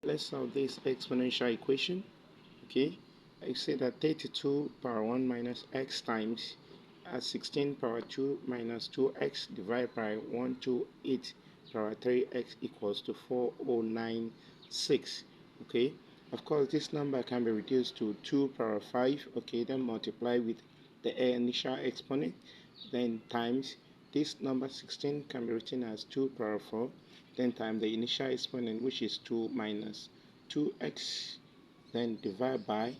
let's solve this exponential equation. Okay, I say that 32 power 1 minus x times 16 power 2 minus 2x divided by 128 power 3x equals to 4096. Okay, of course this number can be reduced to 2 power 5. Okay, then multiply with the initial exponent, then times this number 16 can be written as 2 power 4, then times the initial exponent, which is 2 minus 2x, then divide by,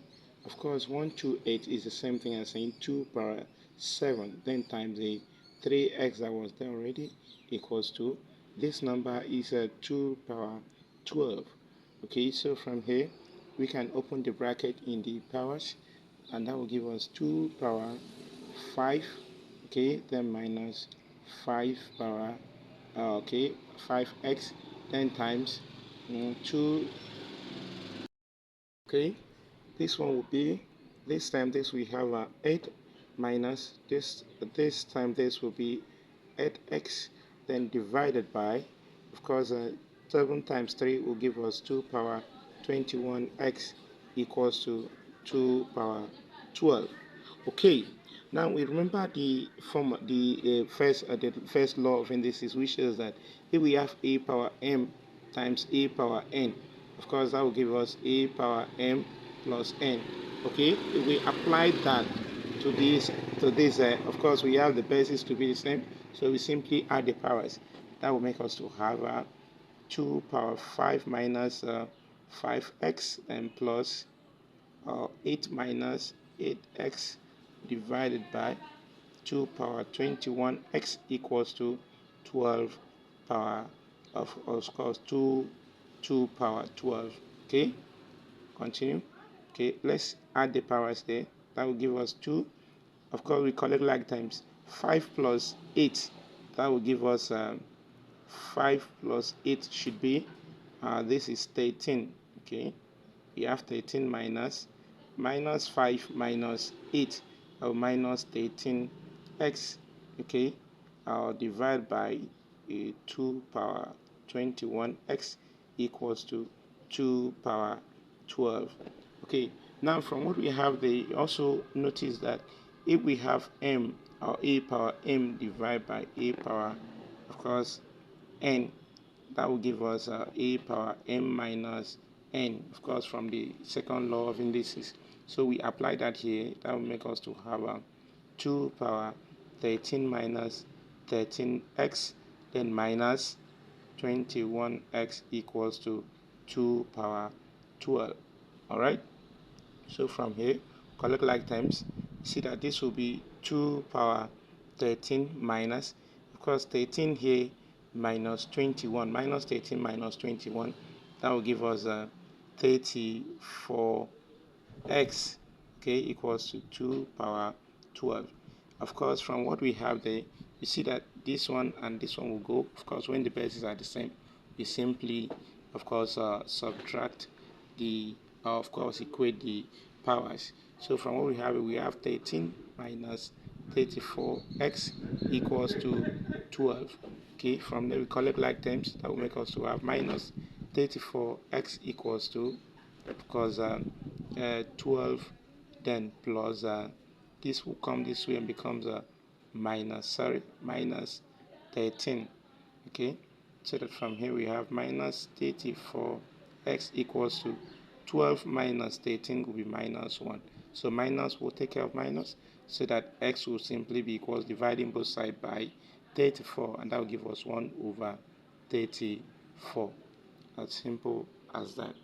of course 128 is the same thing as saying 2 power 7, then times the 3x that was there already equals to, this number is 2 power 12. Okay, so from here we can open the bracket in the powers, and that will give us 2 power 5. Okay, then minus 5 power 5x, then times 2. Okay, this one will be, this time this we have 8 minus this time this will be 8x, then divided by, of course 7 times 3 will give us 2 power 21x equals to 2 power 12. Okay, now we remember the first law of indices, which is that if we have a power m times a power n, of course that will give us a power m plus n. Okay, if we apply that to this of course we have the bases to be the same, so we simply add the powers. That will make us to have 2 power 5 minus 5x and plus 8 minus 8x divided by 2 power 21x equals to 12 power of course 2 power 12. Okay, continue. Okay, let's add the powers there. That will give us 2. Of course we collect like times 5 plus 8, that will give us 5 plus 8 should be this is 13. Okay, we have 13 minus 5 minus 8, or minus 13x. Okay, I'll divide by 2 power 21x equals to 2 power 12. Okay, now from what we have there, also notice that if we have m, or a power m divided by a power, of course, n, that will give us a power m minus n, of course, from the second law of indices. So we apply that here. That will make us to have 2 power 13 minus 13x, then minus 21x equals to 2 power 12. All right, so from here collect like times, see that this will be 2 power 13 minus, of course 13 here, minus 21, minus 13 minus 21, that will give us 34x, okay, equals to 2 power 12. Of course, from what we have there, you see that this one and this one will go. Of course, when the bases are the same, we simply, of course, subtract the, of course, equate the powers. So from what we have 13 minus 34x equals to 12. Okay, from there we collect like terms, that will make us to have minus 34x equals to, of course, 12, then plus this will come this way and becomes minus 13. Okay, so that from here we have minus 34x equals to 12 minus 13 will be minus 1. So minus will take care of minus, so that x will simply be equals dividing both sides by 34, and that will give us 1 over 34. As simple as that.